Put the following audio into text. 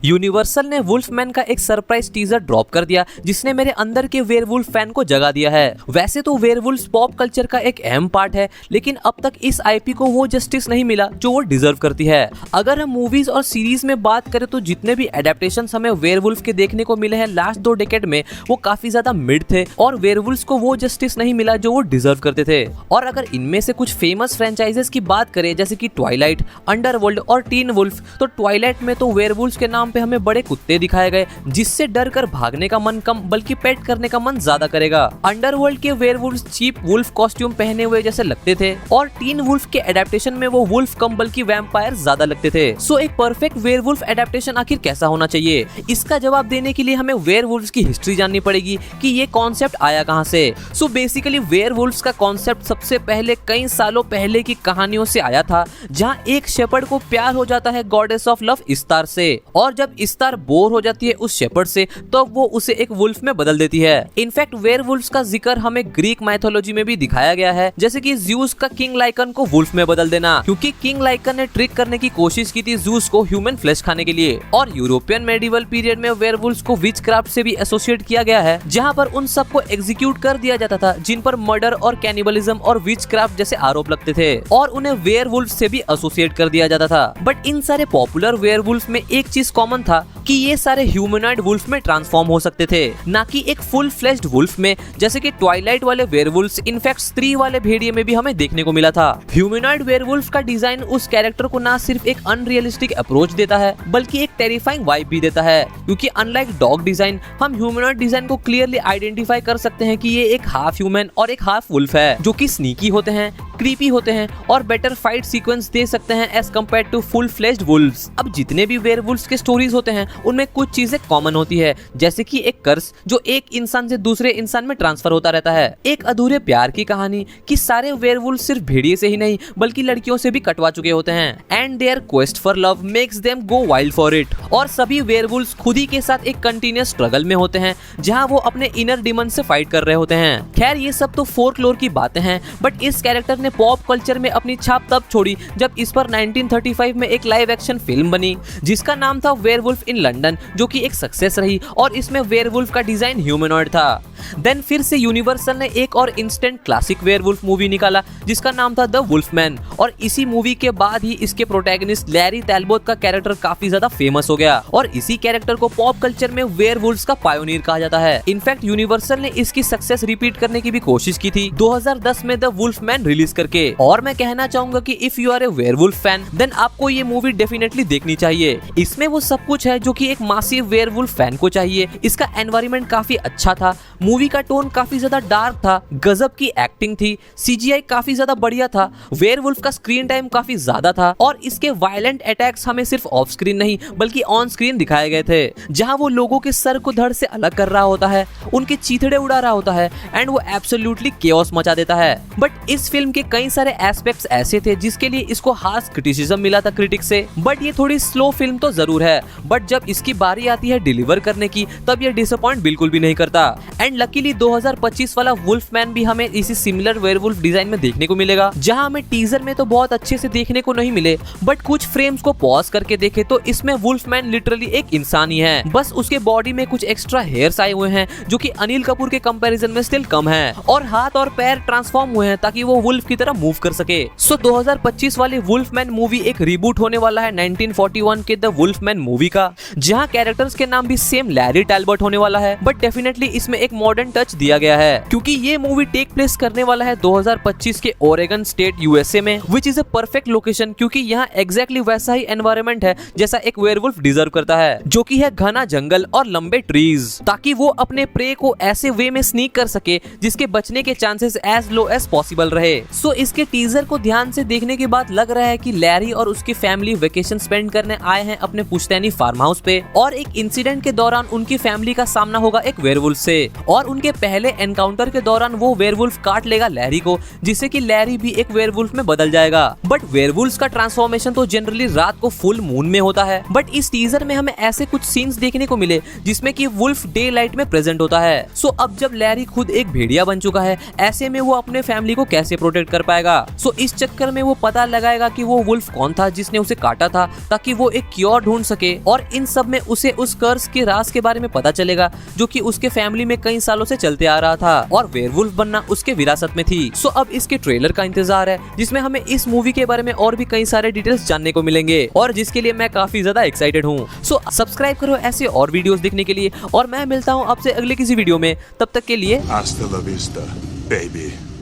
Universal ने वुल्फमैन का एक सरप्राइज टीजर ड्रॉप कर दिया जिसने मेरे अंदर के वेयरवुल्फ फैन को जगा दिया है। वैसे तो वेयरवुल्फ पॉप कल्चर का एक अहम पार्ट है, लेकिन अब तक इस आईपी को वो जस्टिस नहीं मिला जो वो डिजर्व करती है। अगर हम मूवीज और सीरीज में बात करें तो जितने भी एडेप्टेशंस हमें वेयरवुल्फ के देखने को मिले हैं लास्ट 2 डेकेड में, वो काफी ज्यादा मिड थे और वेयरवुल्फ्स को वो जस्टिस नहीं मिला जो वो डिजर्व करते थे। और अगर इनमें से कुछ फेमस फ्रेंचाइजेस की बात करें जैसे कि ट्वाइलाइट, अंडरवर्ल्ड और टीन वुल्फ, तो ट्वाइलाइट में तो वेयरवुल्फ्स के नाम पे हमें बड़े कुत्ते दिखाए गए जिससे डर कर भागने का मन कम बल्कि पेट करने का मन ज्यादा करेगा। अंडरवर्ल्ड के वेयरवुल्फ्स चीप वुल्फ कॉस्ट्यूम पहने हुए जैसे लगते थे और टीन वुल्फ के एडेप्टेशन में वो वुल्फ कम बल्कि वैम्पायर ज्यादा लगते थे। सो एक परफेक्ट वेयरवुल्फ एडेप्टेशन आखिर कैसा होना चाहिए, इसका जवाब देने के लिए हमें वेयरवुल्फ्स की हिस्ट्री जाननी पड़ेगी कि ये कॉन्सेप्ट आया कहां से। सो बेसिकली वेयरवुल्फ्स का कॉन्सेप्ट सबसे पहले कई सालों पहले की कहानियों से आया था, जहां एक शेपर्ड को प्यार हो जाता है गॉडेस ऑफ लव इस्तार से, और जब इस्तार बोर हो जाती है उस शेपर्ड से तो वो उसे एक वुल्फ में बदल देती है। इनफैक्ट वेयरवुल्फ्स का जिक्र हमें ग्रीक माइथोलॉजी में भी दिखाया गया है, जैसे कि ज़्यूस का किंग लाइकन को वुल्फ में बदल देना, क्योंकि किंग लाइकन ने ट्रिक करने की कोशिश की थी ज़्यूस को ह्यूमन फ्लेश खाने के लिए। और यूरोपियन मेडिवल पीरियड में वेयरवुल्फ्स को विच क्राफ्ट से भी एसोसिएट किया गया है, जहां पर उन सबको एग्जीक्यूट कर दिया जाता था जिन पर मर्डर और कैनिबलिज्म और विच क्राफ्ट जैसे आरोप लगते थे, और उन्हें वेयरवुल्फ से भी एसोसिएट कर दिया जाता था। बट इन सारे पॉपुलर वेयरवुल्फ में एक चीज कॉमन था कि ये सारे ह्यूमनॉइड वुल्फ में ट्रांसफॉर्म हो सकते थे, ना कि एक फुल फ्लेश्ड वुल्फ में, जैसे कि ट्वाइलाइट वाले वेयरवुल्फ्स इनफैक्ट स्त्री वाले भेड़िए में भी हमें देखने को मिला था। ह्यूमनॉइड वेयरवुल्फ का डिजाइन उस कैरेक्टर को ना सिर्फ एक अनरियलिस्टिक अप्रोच देता है बल्कि एक टेरिफाइंग वाइब भी देता है, क्योंकि अनलाइक डॉग डिजाइन हम ह्यूमनॉइड डिजाइन को क्लियरली आइडेंटिफाई कर सकते हैं कि ये एक हाफ ह्यूमन और एक हाफ वुल्फ है, जो कि स्नीकी होते हैं, क्रीपी होते हैं और बेटर फाइट सीक्वेंस दे सकते हैं as compare to full fleshed wolves. अब जितने भी वेयरवुल्फ्स के स्टोरीज होते हैं उनमें कुछ चीजें कॉमन होती है, जैसे कि एक कर्स जो एक इंसान से दूसरे इंसान में ट्रांसफर होता रहता है, एक अधूरे प्यार की कहानी कि सारे वेयरवुल्फ सिर्फ भेड़िए से ही नहीं बल्कि लड़कियों से भी कटवा चुके होते हैं, and their quest for love makes them go wild for it. और सभी वेयरवुल्फ्स खुद ही के साथ एक कंटिन्यूअस स्ट्रगल में होते हैं जहां वो अपने इनर डिमन से फाइट कर रहे होते हैं। खैर ये सब तो फोल्कलोर की बातें हैं, बट इस कैरेक्टर ने पॉप कल्चर में अपनी छाप तब छोड़ी जब इस पर 1935 में एक लाइव एक्शन फिल्म बनी जिसका नाम था वेयरवुल्फ इन लंदन, जो कि एक सक्सेस रही और इसमें वेयरवुल्फ का डिजाइन ह्यूमनॉइड था। देन फिर से यूनिवर्सल ने एक और इंस्टेंट क्लासिक वेयरवुल्फ मूवी निकाला जिसका नाम था द वुल्फमैन, और इसी मूवी के बाद ही इसके प्रोटैगनिस्ट लैरी टैलबोट का कैरेक्टर काफी ज्यादा फेमस हो गया और इसी कैरेक्टर को पॉप कल्चर में वेयरवुल्फ्स का पायोनियर कहा जाता है। इनफैक्ट यूनिवर्सल ने इसकी सक्सेस रिपीट करने की भी कोशिश की थी 2010 में द वुल्फमैन रिलीज करके, और मैं कहना चाहूंगा कि if you are a werewolf fan then आपको ये मूवी डेफिनेटली देखनी चाहिए। इसमें वो सब कुछ है जो कि एक मासिव वेयरवुल्फ फैन को चाहिए। इसका एनवायरनमेंट काफी अच्छा था, मूवी का टोन काफी ज्यादा डार्क था, गजब की एक्टिंग थी, सीजीआई काफी ज्यादा बढ़िया था, वेयरवुल्फ का स्क्रीन टाइम काफी ज्यादा था और इसके वायलेंट अटैक्स हमें सिर्फ ऑफ स्क्रीन नहीं बल्कि ऑन स्क्रीन दिखाए गए थे, जहां वो लोगों के सर को धड़ से अलग कर रहा होता है, उनके चीथड़े उड़ा रहा होता है एंड वो एब्सोल्युटली केओस मचा देता है। बट इस फिल्म के कई सारे एस्पेक्ट्स ऐसे थे जिसके लिए इसको हार्श क्रिटिसिज्म मिला था क्रिटिक्स से। बट ये थोड़ी स्लो फिल्म तो जरूर है, बट जब इसकी बारी आती है डिलीवर करने की तब ये डिसअपॉइंट बिल्कुल भी नहीं करता। एंड लकीली 2025 वाला वुल्फमैन भी हमें इसी सिमिलर वेयरवुल्फ डिजाइन में देखने को मिलेगा, जहां हमें टीजर में तो बहुत अच्छे से देखने को नहीं मिले, बट कुछ फ्रेम्स को पॉज करके देखे तो इसमें वुल्फमैन लिटरली एक इंसान ही है, बस उसके बॉडी में कुछ एक्स्ट्रा हेयर्स आए हुए हैं जो कि अनिल कपूर के कंपैरिजन में स्टिल कम है, और हाथ और पैर ट्रांसफॉर्म हुए हैं ताकि वो वुल्फ की तरह मूव कर सके। सो 2025 वाली वुल्फमैन मूवी एक रिबूट होने वाला है 1941 के द वुल्फमैन मूवी का, जहां कैरेक्टर्स के नाम भी सेम लैरी टैलबर्ट होने वाला है, बट डेफिनेटली इसमें एक मॉडर्न टच दिया गया है क्योंकि ये मूवी टेक प्लेस करने वाला है 2025 के ओरेगन स्टेट यूएसए में, which is a perfect location क्योंकि यहाँ एग्जैक्टली वैसा ही एनवायरनमेंट है जैसा एक वेयरवुल्फ डिजर्व करता है, जो कि है घना जंगल और लंबे ट्रीज, ताकि वो अपने प्रे को ऐसे वे में स्नीक कर सके जिसके बचने के chances as low as possible रहे। सो इसके टीजर को ध्यान से देखने के बाद लग रहा है कि लैरी और उसकी फैमिली वेकेशन स्पेंड करने आए हैं अपने पुश्तैनी फार्म हाउस पे, और एक इंसिडेंट के दौरान उनकी फैमिली का सामना होगा एक वेयरवुल्फ से, और उनके पहले एनकाउंटर के दौरान वो वेयरवुल्फ काट लेगा लैरी को, जिससे कि लैरी भी एक वेयरवुल्फ में बदल जाएगा। बट वेयरवुल्फ्स का ट्रांसफॉर्मेशन तो जनरली रात को फुल मून में होता है, बट इस टीजर में हमें ऐसे कुछ सीन्स देखने को मिले जिसमें कि वुल्फ डे लाइट में प्रेजेंट होता है। सो अब जब लैरी खुद एक भेड़िया बन चुका है, ऐसे में वो अपने फैमिली को कैसे प्रोटेक्ट कर पाएगा। सो इस चक्कर में वो पता लगाएगा कि वो वुल्फ कौन था जिसने उसे काटा था, ताकि वो एक क्योर ढूंढ सके। और इन सब में उसे उस कर्स के राज के बारे में पता चलेगा जो कि उसके फैमिली में कई सालों से चलते आ रहा था और वेयरवुल्फ बनना उसके विरासत में थी। सो अब इसके ट्रेलर का इंतजार है, जिसमें हमें इस मूवी के बारे में और भी कई सारे डिटेल्स जानने को मिलेंगे और जिसके लिए मैं काफी ज्यादा एक्साइटेड हूँ। सो सब्सक्राइब करो ऐसे और वीडियोस देखने के लिए, और मैं मिलता हूँ आपसे अगले किसी वीडियो में। तब तक के लिए Hasta la vista, baby.